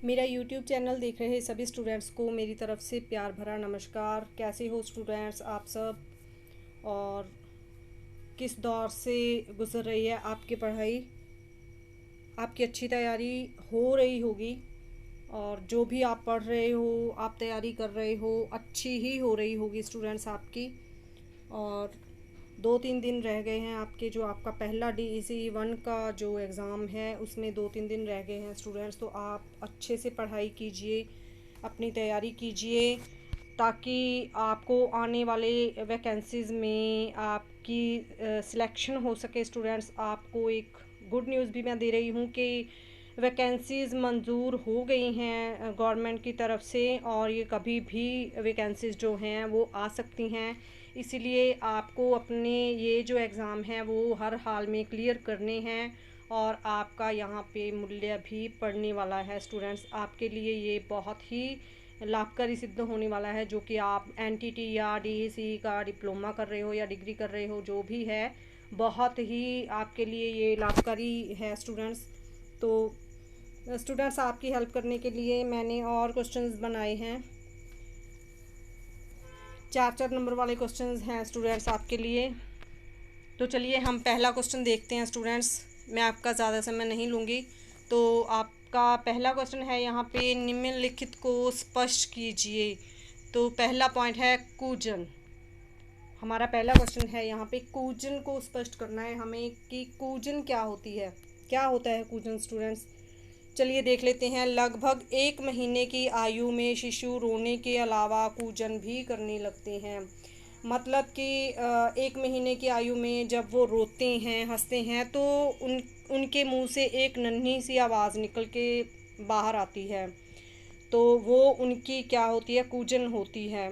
मेरा YouTube channel देख रहे सभी स्टूडेंट्स को मेरी तरफ से प्यार भरा नमस्कार। कैसे हो स्टूडेंट्स आप सब, और किस दौर से गुजर रही है आपकी पढ़ाई? आपकी अच्छी तैयारी हो रही होगी, और जो भी आप पढ़ रहे हो, आप तैयारी कर रहे हो, अच्छी ही हो रही होगी स्टूडेंट्स आपकी। और 2-3 दिन रह गए हैं आपके, जो आपका पहला DEC 1 का जो एग्ज़ाम है उसमें 2-3 दिन रह गए हैं स्टूडेंट्स। तो आप अच्छे से पढ़ाई कीजिए, अपनी तैयारी कीजिए, ताकि आपको आने वाले वैकेंसीज़ में आपकी सिलेक्शन हो सके स्टूडेंट्स। आपको एक गुड न्यूज़ भी मैं दे रही हूँ कि वैकेंसीज़ मंजूर हो गई हैं गवर्नमेंट की तरफ से, और ये कभी भी वैकेंसीज़ जो हैं वो आ सकती हैं। इसीलिए आपको अपने ये जो एग्ज़ाम हैं वो हर हाल में क्लियर करने हैं, और आपका यहाँ पे मूल्य भी पड़ने वाला है स्टूडेंट्स। आपके लिए ये बहुत ही लाभकारी सिद्ध होने वाला है, जो कि आप NTT या DEC का डिप्लोमा कर रहे हो या डिग्री कर रहे हो, जो भी है बहुत ही आपके लिए ये लाभकारी है स्टूडेंट्स। तो स्टूडेंट्स, आपकी हेल्प करने के लिए मैंने और क्वेश्चंस बनाए हैं। 4-4 नंबर वाले क्वेश्चंस हैं स्टूडेंट्स आपके लिए। तो चलिए हम पहला क्वेश्चन देखते हैं स्टूडेंट्स। मैं आपका ज़्यादा समय नहीं लूँगी। तो आपका पहला क्वेश्चन है यहाँ पे, निम्नलिखित को स्पष्ट कीजिए। तो पहला पॉइंट है कूजन। हमारा पहला क्वेश्चन है यहाँ पे, कूजन को स्पष्ट करना है हमें कि कूजन क्या होती है, क्या होता है कूजन स्टूडेंट्स। चलिए देख लेते हैं। लगभग 1 महीने की आयु में शिशु रोने के अलावा कूजन भी करने लगते हैं। मतलब कि 1 महीने की आयु में जब वो रोते हैं, हंसते हैं, तो उनके मुंह से एक नन्ही सी आवाज़ निकल के बाहर आती है। तो वो उनकी क्या होती है, कूजन होती है।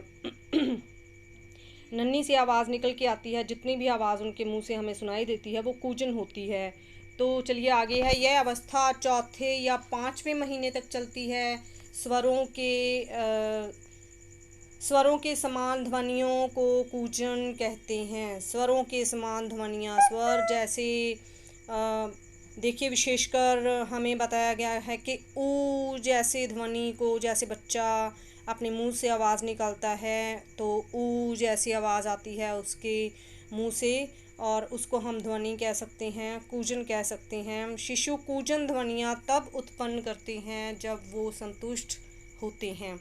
नन्ही सी आवाज़ निकल के आती है, जितनी भी आवाज़ उनके मुंह से हमें सुनाई देती है वो कूजन होती है। तो चलिए आगे है, यह अवस्था चौथे या 5वें महीने तक चलती है। स्वरों के स्वरों के समान ध्वनियों को कूजन कहते हैं। स्वरों के समान ध्वनियाँ, स्वर जैसे देखिए, विशेषकर हमें बताया गया है कि ऊ जैसे ध्वनि को, जैसे बच्चा अपने मुंह से आवाज़ निकालता है तो ऊ जैसी आवाज़ आती है उसके मुंह से, और उसको हम ध्वनि कह सकते हैं, कूजन कह सकते हैं। शिशु कूजन ध्वनियाँ तब उत्पन्न करते हैं जब वो संतुष्ट होते हैं,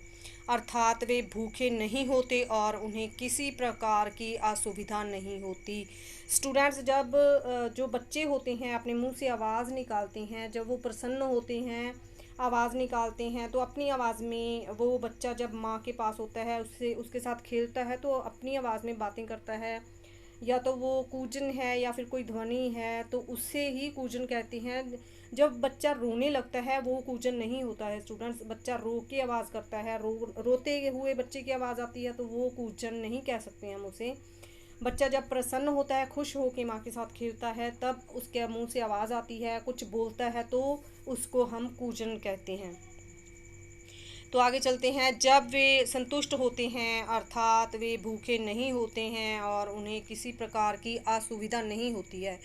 अर्थात वे भूखे नहीं होते और उन्हें किसी प्रकार की असुविधा नहीं होती। स्टूडेंट्स, जब जो बच्चे होते हैं अपने मुंह से आवाज़ निकालते हैं, जब वो प्रसन्न होते हैं, आवाज़ निकालते हैं, तो अपनी आवाज़ में वो बच्चा जब माँ के पास होता है, उससे उसके साथ खेलता है, तो अपनी आवाज़ में बातें करता है, या तो वो कूजन है या फिर कोई ध्वनि है, तो उससे ही कूजन कहते हैं। जब बच्चा रोने लगता है वो कूजन नहीं होता है स्टूडेंट्स। बच्चा रो के आवाज़ करता है, रोते हुए बच्चे की आवाज़ आती है, तो वो कूजन नहीं कह सकते हम उसे। बच्चा जब प्रसन्न होता है, खुश हो के माँ के साथ खेलता है, तब उसके मुंह से आवाज़ आती है, कुछ बोलता है, तो उसको हम कूजन कहते हैं। तो आगे चलते हैं। जब वे संतुष्ट होते हैं, अर्थात वे भूखे नहीं होते हैं और उन्हें किसी प्रकार की असुविधा नहीं होती है,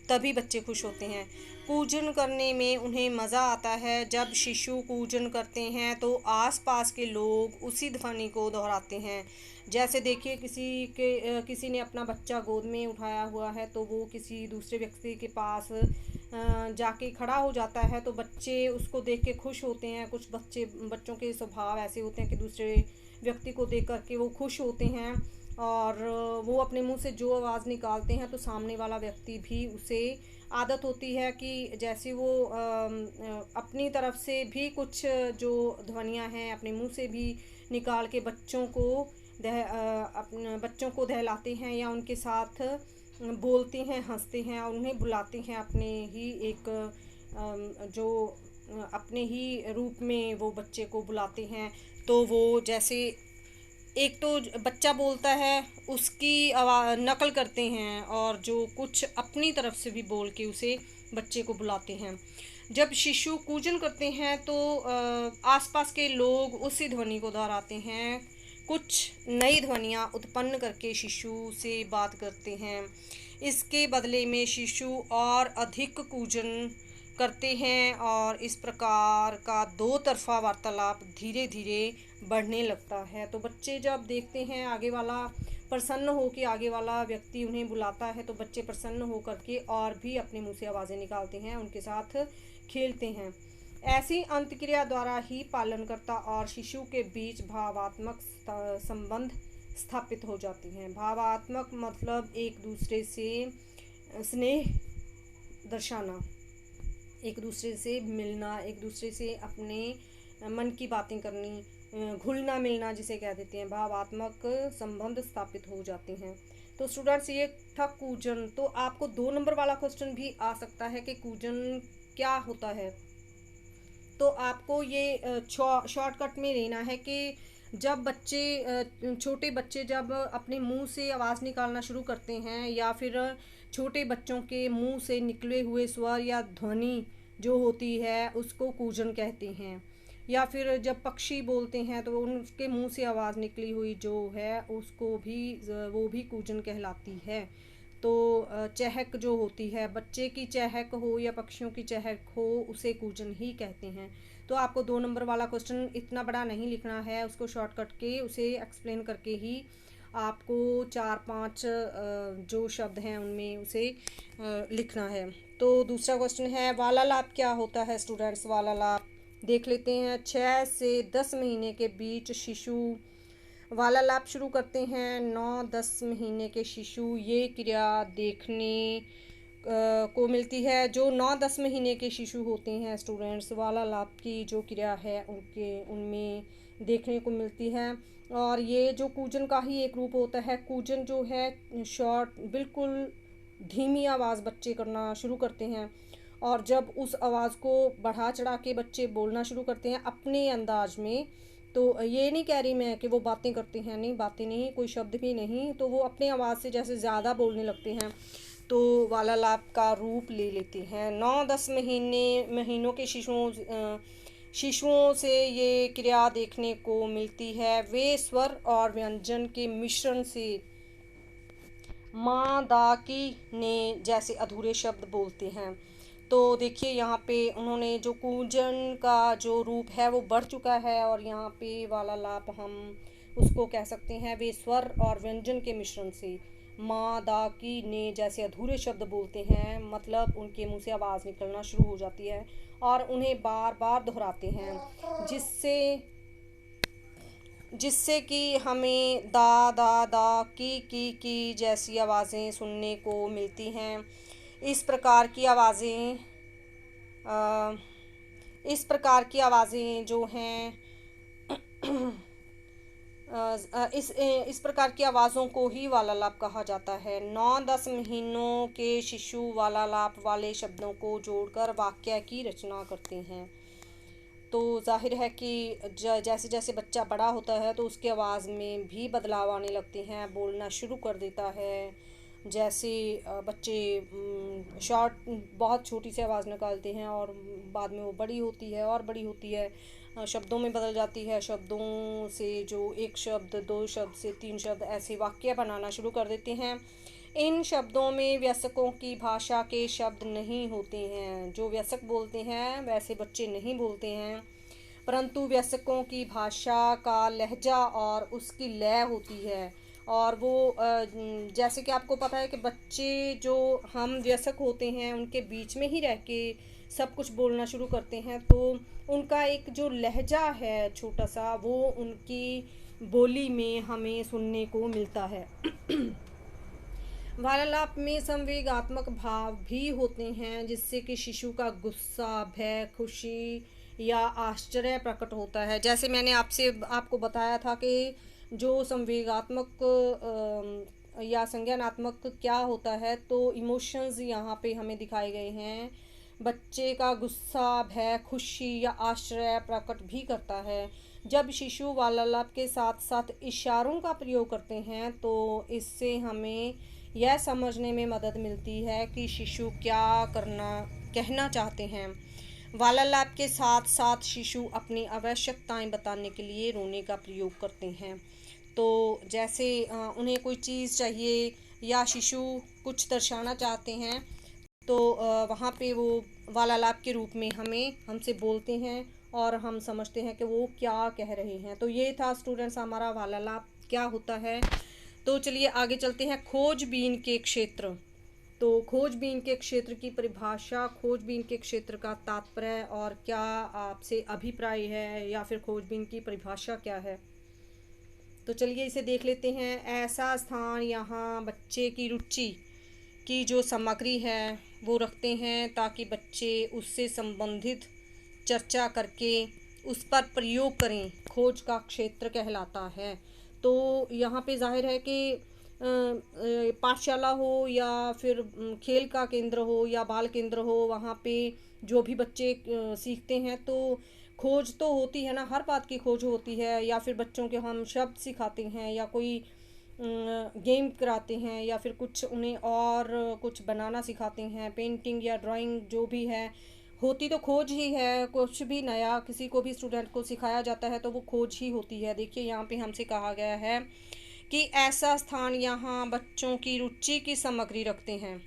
तभी बच्चे खुश होते हैं। कूजन करने में उन्हें मज़ा आता है। जब शिशु कूजन करते हैं तो आसपास के लोग उसी ध्वनि को दोहराते हैं। जैसे देखिए, किसी ने अपना बच्चा गोद में उठाया हुआ है, तो वो किसी दूसरे व्यक्ति के पास जाके खड़ा हो जाता है, तो बच्चे उसको देख के खुश होते हैं। कुछ बच्चों के स्वभाव ऐसे होते हैं कि दूसरे व्यक्ति को देख कर के वो खुश होते हैं, और वो अपने मुंह से जो आवाज़ निकालते हैं तो सामने वाला व्यक्ति भी उसे आदत होती है कि जैसे वो अपनी तरफ से भी कुछ जो ध्वनियाँ हैं अपने मुंह से भी निकाल के अपने बच्चों को दहलाते हैं, या उनके साथ बोलते हैं, हंसते हैं, और उन्हें बुलाते हैं अपने ही एक जो अपने ही रूप में वो बच्चे को बुलाते हैं। तो वो जैसे एक तो बच्चा बोलता है उसकी आवाज़ नकल करते हैं, और जो कुछ अपनी तरफ से भी बोल के उसे बच्चे को बुलाते हैं। जब शिशु कूजन करते हैं तो आसपास के लोग उसी ध्वनि को दोहराते हैं, कुछ नई ध्वनियाँ उत्पन्न करके शिशु से बात करते हैं। इसके बदले में शिशु और अधिक कूजन करते हैं और इस प्रकार का दो तरफा वार्तालाप धीरे धीरे बढ़ने लगता है। तो बच्चे जब देखते हैं आगे वाला प्रसन्न हो कि आगे वाला व्यक्ति उन्हें बुलाता है, तो बच्चे प्रसन्न हो करके और भी अपने मुंह से आवाज़ें निकालते हैं, उनके साथ खेलते हैं। ऐसी अंतक्रिया द्वारा ही पालनकर्ता और शिशु के बीच भावात्मक संबंध स्थापित हो जाती हैं। भावात्मक मतलब एक दूसरे से स्नेह दर्शाना, एक दूसरे से मिलना, एक दूसरे से अपने मन की बातें करनी, घुलना मिलना जिसे कह देते हैं, भावात्मक संबंध स्थापित हो जाते हैं। तो स्टूडेंट्स ये था कूजन। तो आपको 2 नंबर वाला क्वेश्चन भी आ सकता है कि कूजन क्या होता है। तो आपको ये शॉर्टकट में लेना है कि जब बच्चे छोटे बच्चे जब अपने मुंह से आवाज़ निकालना शुरू करते हैं, या फिर छोटे बच्चों के मुंह से निकले हुए स्वर या ध्वनि जो होती है उसको कूजन कहते हैं। या फिर जब पक्षी बोलते हैं तो उनके मुंह से आवाज़ निकली हुई जो है उसको भी वो भी कूजन कहलाती है। तो चहक जो होती है, बच्चे की चहक हो या पक्षियों की चहक हो, उसे कूजन ही कहते हैं। तो आपको 2 नंबर वाला क्वेश्चन इतना बड़ा नहीं लिखना है, उसको शॉर्टकट के उसे एक्सप्लेन करके ही आपको 4-5 जो शब्द हैं उनमें उसे लिखना है। तो दूसरा क्वेश्चन है वालालाप क्या होता है स्टूडेंट्स। वालालाप देख लेते हैं। 6 से 10 महीने के बीच शिशु वालालाप शुरू करते हैं। 9-10 महीने के शिशु ये क्रिया देखने को मिलती है। जो 9-10 महीने के शिशु होते हैं स्टूडेंट्स, वालालाप की जो क्रिया है उनमें देखने को मिलती है। और ये जो कूजन का ही एक रूप होता है। कूजन जो है शॉर्ट बिल्कुल धीमी आवाज़ बच्चे करना शुरू करते हैं, और जब उस आवाज़ को बढ़ा चढ़ा के बच्चे बोलना शुरू करते हैं अपने अंदाज में, तो ये नहीं कह रही मैं कि वो बातें करते हैं, नहीं, बातें नहीं, कोई शब्द भी नहीं, तो वो अपनी आवाज़ से जैसे ज़्यादा बोलने लगते हैं, तो वालालाप का रूप ले लेते हैं। 9-10 महीनों के शिशुओं से ये क्रिया देखने को मिलती है। वे स्वर और व्यंजन के मिश्रण से माँ दा की ने जैसे अधूरे शब्द बोलते हैं। तो देखिए यहाँ पे उन्होंने जो कूजन का जो रूप है वो बढ़ चुका है, और यहाँ पे वालालाप हम उसको कह सकते हैं वे स्वर और व्यंजन के मिश्रण से माँ दा की ने जैसे अधूरे शब्द बोलते हैं, मतलब उनके मुंह से आवाज़ निकलना शुरू हो जाती है और उन्हें बार बार दोहराते हैं, जिससे कि हमें दा दा दा की जैसी आवाज़ें सुनने को मिलती हैं। इस प्रकार की आवाज़ें जो हैं इस प्रकार की आवाज़ों को ही वालालाप कहा जाता है। 9-10 महीनों के शिशु वालालाप वाले शब्दों को जोड़कर वाक्य की रचना करते हैं। तो जाहिर है कि जैसे जैसे बच्चा बड़ा होता है तो उसकी आवाज़ में भी बदलाव आने लगते हैं, बोलना शुरू कर देता है। जैसे बच्चे बहुत छोटी सी आवाज़ निकालते हैं और बाद में वो बड़ी होती है और बड़ी होती है, शब्दों में बदल जाती है। शब्दों से जो 1 शब्द 2 शब्द से 3 शब्द ऐसे वाक्य बनाना शुरू कर देते हैं। इन शब्दों में वयस्कों की भाषा के शब्द नहीं होते हैं। जो वयस्क बोलते हैं वैसे बच्चे नहीं बोलते हैं, परंतु वयस्कों की भाषा का लहजा और उसकी लय होती है। और वो जैसे कि आपको पता है कि बच्चे जो हम वयस्क होते हैं उनके बीच में ही रह के सब कुछ बोलना शुरू करते हैं, तो उनका एक जो लहजा है छोटा सा, वो उनकी बोली में हमें सुनने को मिलता है। वालालाप में संवेगात्मक भाव भी होते हैं, जिससे कि शिशु का गुस्सा, भय, खुशी या आश्चर्य प्रकट होता है। जैसे मैंने आपको बताया था कि जो संवेगात्मक या संज्ञानात्मक क्या होता है, तो इमोशंस यहाँ पे हमें दिखाए गए हैं। बच्चे का गुस्सा, भय, खुशी या आश्चर्य प्रकट भी करता है। जब शिशु वालालाप के साथ साथ इशारों का प्रयोग करते हैं तो इससे हमें यह समझने में मदद मिलती है कि शिशु क्या कहना चाहते हैं। वालालाप के साथ साथ शिशु अपनी आवश्यकताएं बताने के लिए रोने का प्रयोग करते हैं। तो जैसे उन्हें कोई चीज़ चाहिए या शिशु कुछ दर्शाना चाहते हैं, तो वहाँ पे वो वार्तालाप के रूप में हमसे बोलते हैं और हम समझते हैं कि वो क्या कह रहे हैं। तो ये था स्टूडेंट्स हमारा वार्तालाप क्या होता है। तो चलिए आगे चलते हैं। खोजबीन के क्षेत्र। तो खोजबीन के क्षेत्र की परिभाषा, खोजबीन के क्षेत्र का तात्पर्य और क्या आपसे अभिप्राय है या फिर खोजबीन की परिभाषा क्या है। तो चलिए इसे देख लेते हैं। ऐसा स्थान यहाँ बच्चे की रुचि की जो सामग्री है वो रखते हैं ताकि बच्चे उससे संबंधित चर्चा करके उस पर प्रयोग करें, खोज का क्षेत्र कहलाता है। तो यहाँ पे जाहिर है कि पाठशाला हो या फिर खेल का केंद्र हो या बाल केंद्र हो, वहाँ पे जो भी बच्चे सीखते हैं तो खोज तो होती है ना, हर बात की खोज होती है। या फिर बच्चों के हम शब्द सिखाते हैं या कोई गेम कराते हैं या फिर कुछ उन्हें और कुछ बनाना सिखाते हैं, पेंटिंग या ड्राइंग जो भी है, होती तो खोज ही है। कुछ भी नया किसी को भी स्टूडेंट को सिखाया जाता है तो वो खोज ही होती है। देखिए यहाँ पे हमसे कहा गया है कि ऐसा स्थान यहाँ बच्चों की रुचि की सामग्री रखते हैं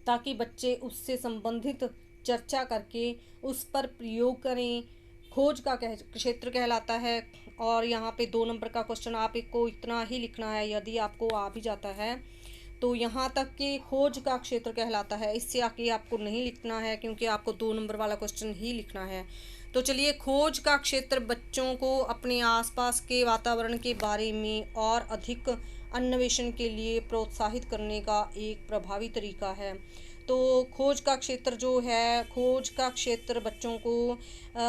ताकि बच्चे उससे संबंधित चर्चा करके उस पर प्रयोग करें, खोज का क्षेत्र कहलाता है। और यहाँ पे 2 नंबर का क्वेश्चन आपको इतना ही लिखना है, यदि आपको आ भी जाता है तो यहाँ तक कि खोज का क्षेत्र कहलाता है, इससे आगे आपको नहीं लिखना है क्योंकि आपको 2 नंबर वाला क्वेश्चन ही लिखना है। तो चलिए, खोज का क्षेत्र बच्चों को अपने आसपास के वातावरण के बारे में और अधिक अन्वेषण के लिए प्रोत्साहित करने का एक प्रभावी तरीका है। तो खोज का क्षेत्र जो है, खोज का क्षेत्र बच्चों को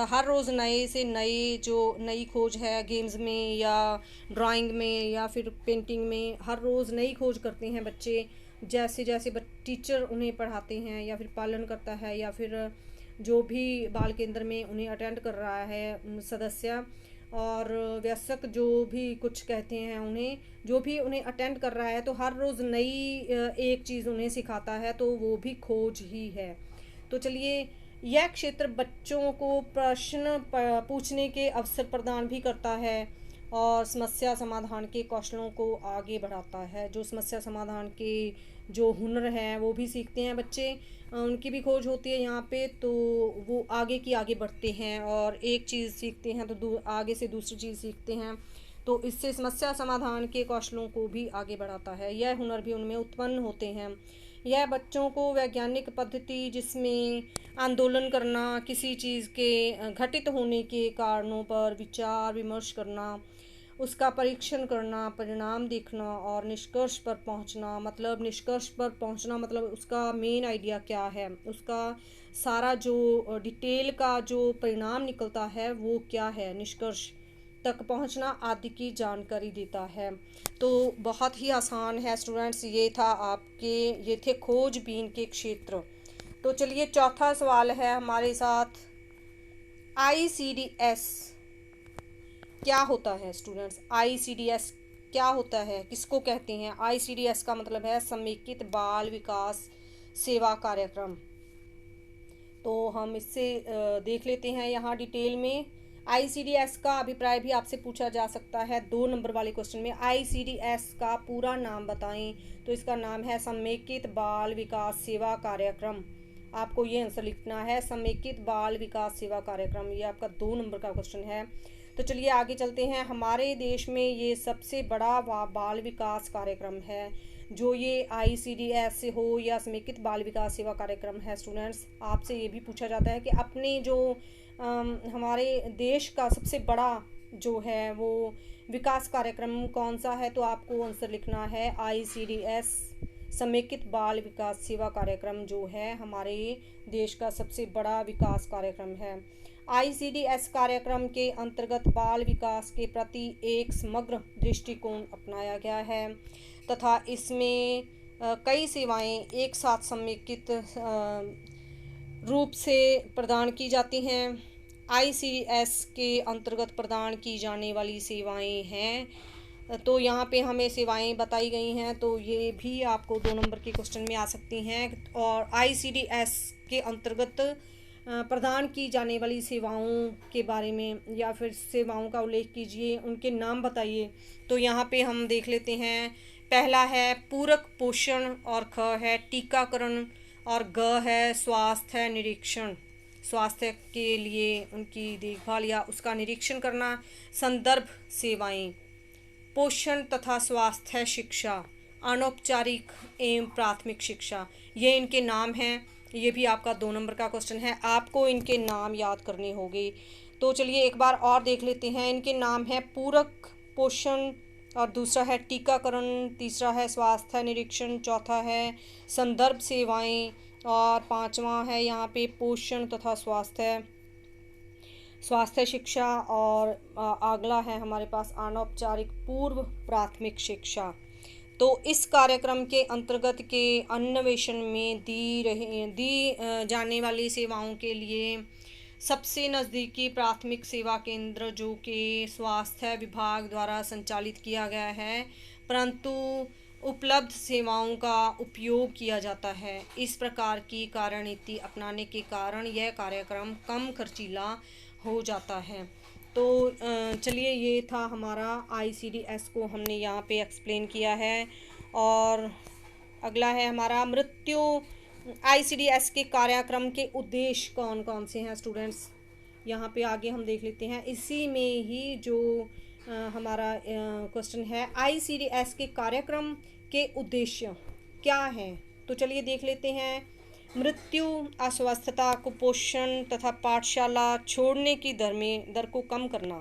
हर रोज़ नए से नए जो नई खोज है गेम्स में या ड्राइंग में या फिर पेंटिंग में, हर रोज़ नई खोज करते हैं बच्चे। जैसे जैसे टीचर उन्हें पढ़ाते हैं या फिर पालन करता है या फिर जो भी बाल केंद्र में उन्हें अटेंड कर रहा है सदस्य और वयस्क जो भी कुछ कहते हैं, उन्हें जो भी उन्हें अटेंड कर रहा है तो हर रोज़ नई एक चीज़ उन्हें सिखाता है, तो वो भी खोज ही है। तो चलिए, यह क्षेत्र बच्चों को प्रश्न पूछने के अवसर प्रदान भी करता है और समस्या समाधान के कौशलों को आगे बढ़ाता है। जो समस्या समाधान के जो हुनर हैं वो भी सीखते हैं बच्चे, उनकी भी खोज होती है यहाँ पे। तो वो आगे बढ़ते हैं और एक चीज़ सीखते हैं तो आगे से दूसरी चीज़ सीखते हैं, तो इससे समस्या समाधान के कौशलों को भी आगे बढ़ाता है। यह हुनर भी उनमें उत्पन्न होते हैं। यह बच्चों को वैज्ञानिक पद्धति जिसमें आंदोलन करना, किसी चीज़ के घटित होने के कारणों पर विचार विमर्श करना, उसका परीक्षण करना, परिणाम देखना और निष्कर्ष पर पहुंचना। मतलब निष्कर्ष पर पहुंचना मतलब उसका मेन आइडिया क्या है, उसका सारा जो डिटेल का जो परिणाम निकलता है वो क्या है, निष्कर्ष तक पहुंचना आदि की जानकारी देता है। तो बहुत ही आसान है स्टूडेंट्स, ये थे खोजबीन के क्षेत्र। तो चलिए, चौथा सवाल है हमारे साथ, ICDS क्या होता है स्टूडेंट्स। ICDS क्या होता है, किसको कहते हैं। ICDS का मतलब है समेकित बाल विकास सेवा कार्यक्रम। तो हम इससे देख लेते हैं यहाँ डिटेल में। ICDS का अभिप्राय भी आपसे पूछा जा सकता है 2 नंबर वाले क्वेश्चन में। ICDS का पूरा नाम बताएं, तो इसका नाम है समेकित बाल विकास सेवा कार्यक्रम। आपको ये आंसर लिखना है, समेकित बाल विकास सेवा कार्यक्रम। ये आपका 2 नंबर का क्वेश्चन है। तो चलिए आगे चलते हैं। हमारे देश में ये सबसे बड़ा बाल विकास कार्यक्रम है, जो ये ICDS हो या समेकित बाल विकास सेवा कार्यक्रम है। स्टूडेंट्स, आपसे ये भी पूछा जाता है कि अपने जो हमारे देश का सबसे बड़ा जो है वो विकास कार्यक्रम कौन सा है, तो आपको आंसर लिखना है ICDS समेकित बाल विकास सेवा कार्यक्रम जो है हमारे देश का सबसे बड़ा विकास कार्यक्रम है। ICDS कार्यक्रम के अंतर्गत बाल विकास के प्रति एक समग्र दृष्टिकोण अपनाया गया है तथा इसमें कई सेवाएं एक साथ समेकित रूप से प्रदान की जाती हैं। ICDS के अंतर्गत प्रदान की जाने वाली सेवाएं हैं, तो यहाँ पे हमें सेवाएं बताई गई हैं, तो ये भी आपको 2 नंबर के क्वेश्चन में आ सकती हैं। और ICDS के अंतर्गत प्रदान की जाने वाली सेवाओं के बारे में या फिर सेवाओं का उल्लेख कीजिए, उनके नाम बताइए। तो यहाँ पे हम देख लेते हैं। पहला है पूरक पोषण और ख है टीकाकरण और ग है स्वास्थ्य निरीक्षण, स्वास्थ्य के लिए उनकी देखभाल या उसका निरीक्षण करना। संदर्भ सेवाएं, पोषण तथा स्वास्थ्य शिक्षा, अनौपचारिक एवं प्राथमिक शिक्षा, ये इनके नाम हैं। ये भी आपका 2 नंबर का क्वेश्चन है, आपको इनके नाम याद करने होंगे। तो चलिए एक बार और देख लेते हैं। इनके नाम है पूरक पोषण, और दूसरा है टीकाकरण, तीसरा है स्वास्थ्य निरीक्षण, चौथा है संदर्भ सेवाएं, और पांचवा है यहाँ पे पोषण तथा स्वास्थ्य शिक्षा, और अगला है हमारे पास अनौपचारिक पूर्व प्राथमिक शिक्षा। तो इस कार्यक्रम के अंतर्गत के अन्वेषण में दी जाने वाली सेवाओं के लिए सबसे नज़दीकी प्राथमिक सेवा केंद्र जो कि स्वास्थ्य विभाग द्वारा संचालित किया गया है, परंतु उपलब्ध सेवाओं का उपयोग किया जाता है। इस प्रकार की कार्यनीति अपनाने के कारण यह कार्यक्रम कम खर्चीला हो जाता है। तो चलिए ये था हमारा ICDS को हमने यहाँ पे एक्सप्लेन किया है। और अगला है हमारा मृत्यु। ICDS के कार्यक्रम के उद्देश्य कौन कौन से हैं स्टूडेंट्स, यहाँ पे आगे हम देख लेते हैं। इसी में ही जो हमारा क्वेश्चन है, ICDS के कार्यक्रम के उद्देश्य क्या हैं, तो चलिए देख लेते हैं। मृत्यु, अस्वस्थता, कुपोषण तथा पाठशाला छोड़ने की दर को कम करना।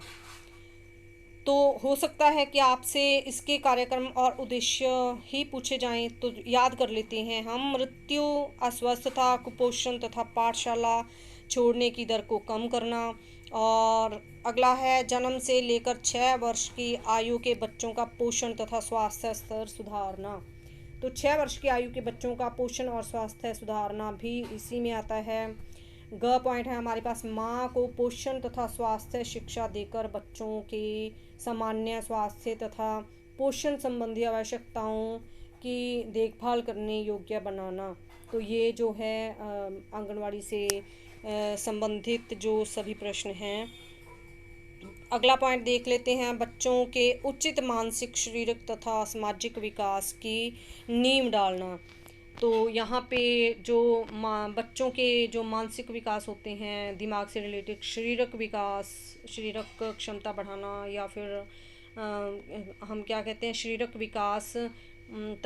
तो हो सकता है कि आपसे इसके कार्यक्रम और उद्देश्य ही पूछे जाएं, तो याद कर लेते हैं हम। मृत्यु, अस्वस्थता, कुपोषण तथा पाठशाला छोड़ने की दर को कम करना। और अगला है जन्म से लेकर 6 वर्ष की आयु के बच्चों का पोषण तथा स्वास्थ्य स्तर सुधारना। तो 6 वर्ष की आयु के बच्चों का पोषण और स्वास्थ्य सुधारना भी इसी में आता है। ग पॉइंट है हमारे पास, माँ को पोषण तथा स्वास्थ्य शिक्षा देकर बच्चों के सामान्य स्वास्थ्य तथा पोषण संबंधी आवश्यकताओं की देखभाल करने योग्य बनाना। तो ये जो है आंगनवाड़ी से संबंधित जो सभी प्रश्न हैं। अगला पॉइंट देख लेते हैं, बच्चों के उचित मानसिक, शारीरिक तथा सामाजिक विकास की नींव डालना। तो यहाँ पे जो बच्चों के जो मानसिक विकास होते हैं, दिमाग से रिलेटेड शारीरिक विकास, शारीरिक क्षमता बढ़ाना, या फिर हम क्या कहते हैं शारीरिक विकास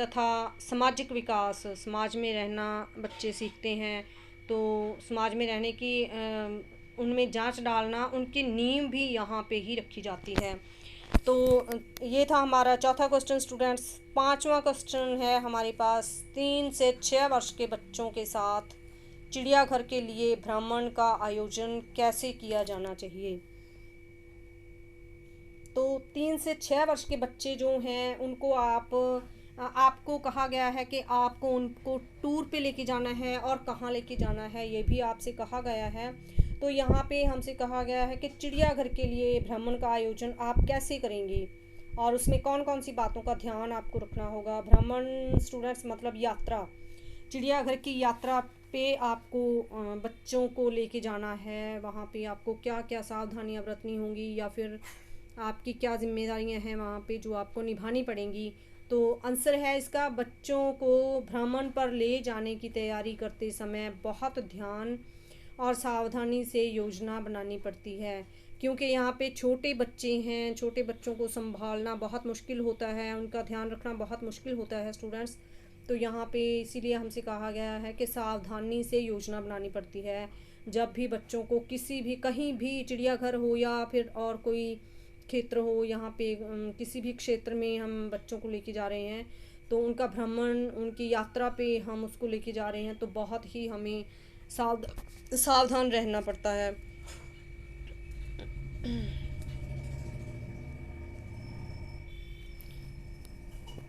तथा सामाजिक विकास, समाज में रहना बच्चे सीखते हैं। तो समाज में रहने की उनमें जांच डालना, उनकी नींव भी यहाँ पे ही रखी जाती है। तो ये था हमारा चौथा क्वेश्चन स्टूडेंट्स। पांचवा क्वेश्चन है हमारे पास, 3 से 6 वर्ष के बच्चों के साथ चिड़ियाघर के लिए भ्रमण का आयोजन कैसे किया जाना चाहिए। तो 3 से 6 वर्ष के बच्चे जो हैं उनको आपको कहा गया है कि आपको उनको टूर पे लेके जाना है, और कहाँ लेके जाना है ये भी आपसे कहा गया है। तो यहाँ पे हमसे कहा गया है कि चिड़ियाघर के लिए भ्रमण का आयोजन आप कैसे करेंगे, और उसमें कौन कौन सी बातों का ध्यान आपको रखना होगा। भ्रमण स्टूडेंट्स मतलब यात्रा, चिड़ियाघर की यात्रा पे आपको बच्चों को लेके जाना है। वहाँ पे आपको क्या क्या सावधानियाँ बरतनी होंगी, या फिर आपकी क्या जिम्मेदारियाँ हैं वहाँ पे जो आपको निभानी पड़ेंगी। तो आंसर है इसका, बच्चों को भ्रमण पर ले जाने की तैयारी करते समय बहुत ध्यान और सावधानी से योजना बनानी पड़ती है, क्योंकि यहाँ पे छोटे बच्चे हैं, छोटे बच्चों को संभालना बहुत मुश्किल होता है, उनका ध्यान रखना बहुत मुश्किल होता है स्टूडेंट्स। तो यहाँ पे इसीलिए हमसे कहा गया है कि सावधानी से योजना बनानी पड़ती है। जब भी बच्चों को किसी भी कहीं भी चिड़ियाघर हो या फिर और कोई क्षेत्र हो, यहाँ पे किसी भी क्षेत्र में हम बच्चों को लेके जा रहे हैं, तो उनका भ्रमण, उनकी यात्रा पे हम उसको लेके जा रहे हैं, तो बहुत ही हमें सावधान रहना पड़ता है।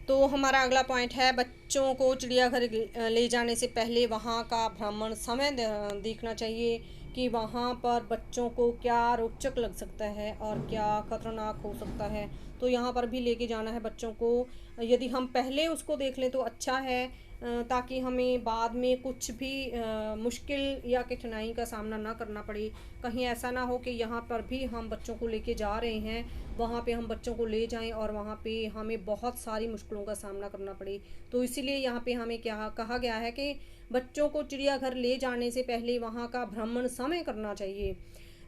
तो हमारा अगला पॉइंट है, बच्चों को चिड़ियाघर ले जाने से पहले वहाँ का भ्रमण समय देखना चाहिए कि वहाँ पर बच्चों को क्या रोचक लग सकता है और क्या खतरनाक हो सकता है। तो यहाँ पर भी लेके जाना है बच्चों को। यदि हम पहले उसको देख लें तो अच्छा है, ताकि हमें बाद में कुछ भी मुश्किल या कठिनाई का सामना ना करना पड़े। कहीं ऐसा ना हो कि यहाँ पर भी हम बच्चों को लेके जा रहे हैं, वहाँ पे हम बच्चों को ले जाएं और वहाँ पे हमें बहुत सारी मुश्किलों का सामना करना पड़े। तो इसीलिए यहाँ पे हमें क्या कहा गया है कि बच्चों को चिड़ियाघर ले जाने से पहले वहाँ का भ्रमण समय करना चाहिए,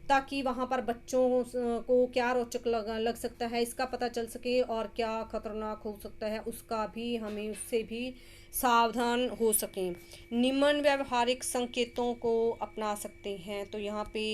ताकि वहाँ पर बच्चों को क्या रोचक लग सकता है इसका पता चल सके, और क्या खतरनाक हो सकता है उसका भी हमें उससे भी सावधान हो सकें। निम्न व्यवहारिक संकेतों को अपना सकते हैं। तो यहाँ पे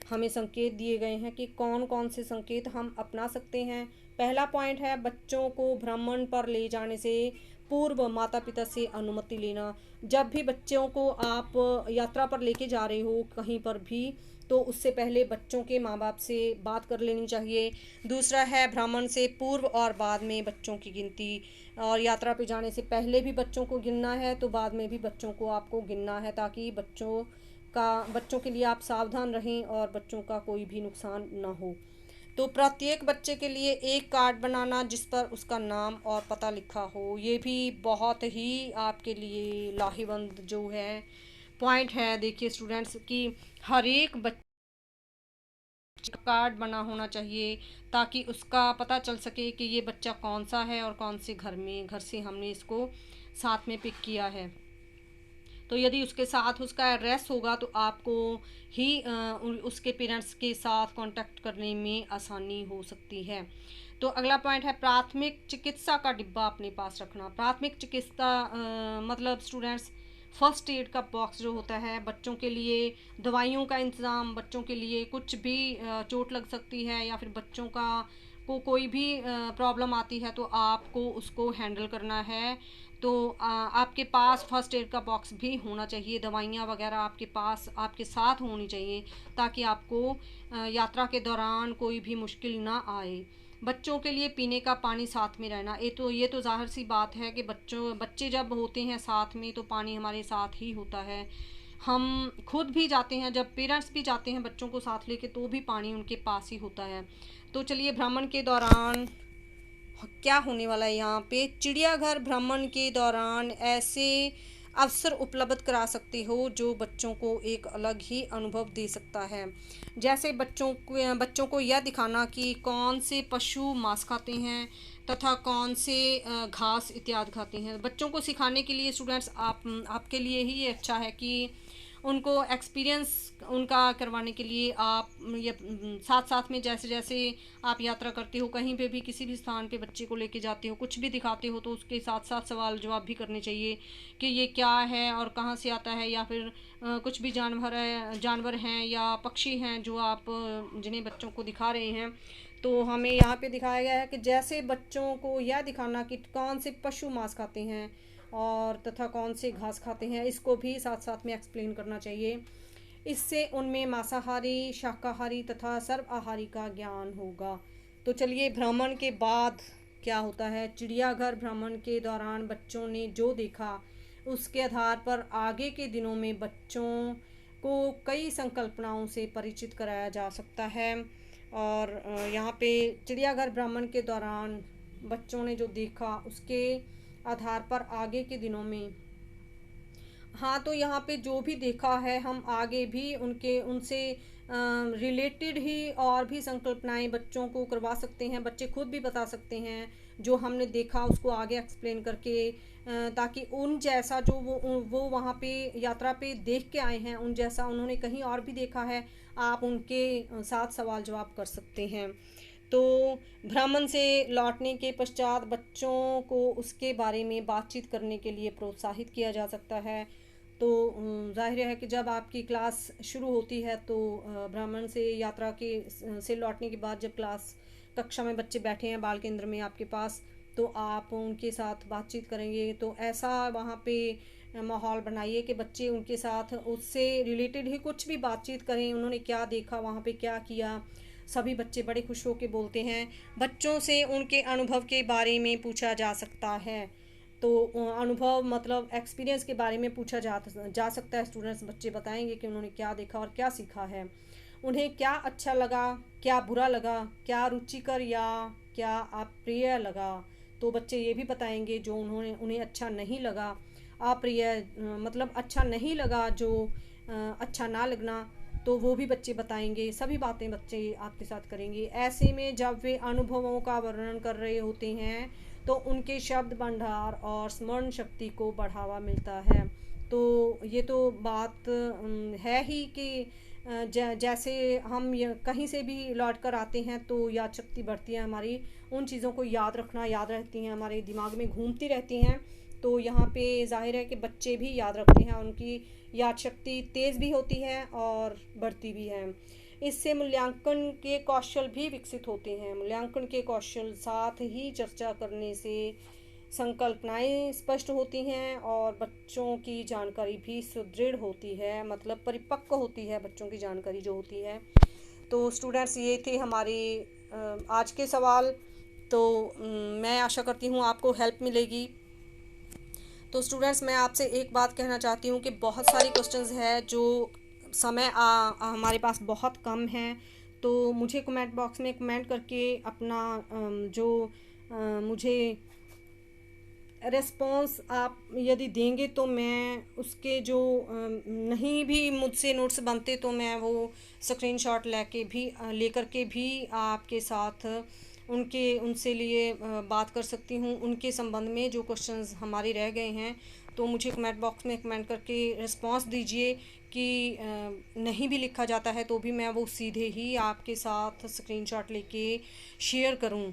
हमें संकेत दिए गए हैं कि कौन कौन से संकेत हम अपना सकते हैं। पहला पॉइंट है, बच्चों को भ्रमण पर ले जाने से पूर्व माता पिता से अनुमति लेना। जब भी बच्चों को आप यात्रा पर लेके जा रहे हो कहीं पर भी, तो उससे पहले बच्चों के माँ बाप से बात कर लेनी चाहिए। दूसरा है, भ्रमण से पूर्व और बाद में बच्चों की गिनती, और यात्रा पे जाने से पहले भी बच्चों को गिनना है तो बाद में भी बच्चों को आपको गिनना है, ताकि बच्चों के लिए आप सावधान रहें और बच्चों का कोई भी नुकसान ना हो। तो प्रत्येक बच्चे के लिए एक कार्ड बनाना जिस पर उसका नाम और पता लिखा हो, ये भी बहुत ही आपके लिए लाहेवंद जो है पॉइंट है। देखिए स्टूडेंट्स कि हर एक बच्चे का कार्ड बना होना चाहिए, ताकि उसका पता चल सके कि ये बच्चा कौन सा है और कौन से घर से हमने इसको साथ में पिक किया है। तो यदि उसके साथ उसका एड्रेस होगा तो आपको ही उसके पेरेंट्स के साथ कांटेक्ट करने में आसानी हो सकती है। तो अगला पॉइंट है, प्राथमिक चिकित्सा का डिब्बा अपने पास रखना। प्राथमिक चिकित्सा मतलब स्टूडेंट्स फर्स्ट एड का बॉक्स जो होता है बच्चों के लिए, दवाइयों का इंतज़ाम, बच्चों के लिए कुछ भी चोट लग सकती है या फिर बच्चों का कोई भी प्रॉब्लम आती है तो आपको उसको हैंडल करना है। तो आपके पास फर्स्ट एड का बॉक्स भी होना चाहिए, दवाइयाँ वगैरह आपके पास आपके साथ होनी चाहिए, ताकि आपको यात्रा के दौरान कोई भी मुश्किल ना आए। बच्चों के लिए पीने का पानी साथ में रहना, ये तो ज़ाहिर सी बात है कि बच्चे जब होते हैं साथ में तो पानी हमारे साथ ही होता है। हम खुद भी जाते हैं, जब पेरेंट्स भी जाते हैं बच्चों को साथ लेके, तो भी पानी उनके पास ही होता है। तो चलिए, भ्रमण के दौरान क्या होने वाला है यहाँ पे, चिड़ियाघर भ्रमण के दौरान ऐसे अवसर उपलब्ध करा सकते हो जो बच्चों को एक अलग ही अनुभव दे सकता है। जैसे बच्चों को यह दिखाना कि कौन से पशु मांस खाते हैं तथा कौन से घास इत्यादि खाते हैं। बच्चों को सिखाने के लिए स्टूडेंट्स आपके लिए ही ये अच्छा है कि उनको एक्सपीरियंस उनका करवाने के लिए आप ये साथ साथ में जैसे जैसे आप यात्रा करते हो, कहीं पे भी किसी भी स्थान पे बच्चे को लेके जाते हो, कुछ भी दिखाते हो, तो उसके साथ साथ सवाल जवाब भी करने चाहिए कि ये क्या है और कहाँ से आता है, या फिर कुछ भी जानवर हैं या पक्षी हैं जो आप जिन्हें बच्चों को दिखा रहे हैं। तो हमें यहाँ पे दिखाया गया है कि जैसे बच्चों को यह दिखाना कि कौन से पशु मांस खाते हैं और तथा कौन से घास खाते हैं, इसको भी साथ साथ में एक्सप्लेन करना चाहिए। इससे उनमें मांसाहारी, शाकाहारी तथा सर्वाहारी का ज्ञान होगा। तो चलिए, भ्रमण के बाद क्या होता है, चिड़ियाघर भ्रमण के दौरान बच्चों ने जो देखा उसके आधार पर आगे के दिनों में बच्चों को कई संकल्पनाओं से परिचित कराया जा सकता है। और यहाँ पे चिड़ियाघर भ्रमण के दौरान बच्चों ने जो देखा उसके आधार पर आगे के दिनों में, हाँ, तो यहाँ पे जो भी देखा है हम आगे भी उनसे रिलेटेड ही और भी संकल्पनाएं बच्चों को करवा सकते हैं। बच्चे खुद भी बता सकते हैं जो हमने देखा उसको आगे एक्सप्लेन करके, ताकि उन जैसा जो वो वहाँ पे यात्रा पे देख के आए हैं, उन जैसा उन्होंने कहीं और भी देखा है, आप उनके साथ सवाल जवाब कर सकते हैं। तो भ्रमण से लौटने के पश्चात बच्चों को उसके बारे में बातचीत करने के लिए प्रोत्साहित किया जा सकता है। तो जाहिर है कि जब आपकी क्लास शुरू होती है तो भ्रमण से यात्रा के से लौटने के बाद जब कक्षा में बच्चे बैठे हैं बाल केंद्र में आपके पास, तो आप उनके साथ बातचीत करेंगे। तो ऐसा वहाँ पे माहौल बनाइए कि बच्चे उनके साथ उससे रिलेटेड ही कुछ भी बातचीत करें, उन्होंने क्या देखा, वहाँ पे क्या किया। सभी बच्चे बड़े खुश होकर बोलते हैं। बच्चों से उनके अनुभव के बारे में पूछा जा सकता है। तो अनुभव मतलब एक्सपीरियंस के बारे में पूछा जा सकता है। स्टूडेंट्स बच्चे बताएंगे कि उन्होंने क्या देखा और क्या सीखा है, उन्हें क्या अच्छा लगा, क्या बुरा लगा, क्या रुचिकर या क्या अप्रिय लगा। तो बच्चे ये भी बताएंगे जो उन्हें अच्छा नहीं लगा। अप्रिय मतलब अच्छा नहीं लगा, जो अच्छा ना लगना, तो वो भी बच्चे बताएंगे। सभी बातें बच्चे आपके साथ करेंगे। ऐसे में जब वे अनुभवों का वर्णन कर रहे होते हैं तो उनके शब्द भंडार और स्मरण शक्ति को बढ़ावा मिलता है। तो ये तो बात है ही कि जैसे हम कहीं से भी लौट कर आते हैं तो याद शक्ति बढ़ती है हमारी, उन चीज़ों को याद रखना याद रहती हैं, हमारे दिमाग में घूमती रहती हैं। तो यहाँ पे जाहिर है कि बच्चे भी याद रखते हैं, उनकी याद शक्ति तेज़ भी होती है और बढ़ती भी है। इससे मूल्यांकन के कौशल भी विकसित होते हैं। मूल्यांकन के कौशल साथ ही चर्चा करने से संकल्पनाएं स्पष्ट होती हैं और बच्चों की जानकारी भी सुदृढ़ होती है, मतलब परिपक्व होती है बच्चों की जानकारी जो होती है। तो स्टूडेंट्स, ये थे हमारे आज के सवाल। तो मैं आशा करती हूँ आपको हेल्प मिलेगी। तो स्टूडेंट्स, मैं आपसे एक बात कहना चाहती हूँ कि बहुत सारे क्वेश्चंस है जो समय हमारे पास बहुत कम है। तो मुझे कमेंट बॉक्स में कमेंट करके अपना जो मुझे रेस्पॉन्स आप यदि देंगे तो मैं उसके जो नहीं भी मुझसे नोट्स बनते तो मैं वो स्क्रीनशॉट लेकर के भी आपके साथ उनसे लिए बात कर सकती हूँ उनके संबंध में जो क्वेश्चंस हमारे रह गए हैं। तो मुझे कमेंट बॉक्स में कमेंट करके रिस्पांस दीजिए कि नहीं भी लिखा जाता है तो भी मैं वो सीधे ही आपके साथ स्क्रीनशॉट लेके शेयर करूँ,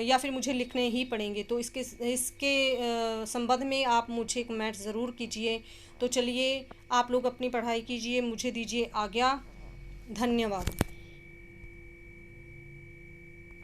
या फिर मुझे लिखने ही पड़ेंगे। तो इसके इसके संबंध में आप मुझे कमेंट ज़रूर कीजिए। तो चलिए, आप लोग अपनी पढ़ाई कीजिए, मुझे दीजिए आज्ञा। धन्यवाद।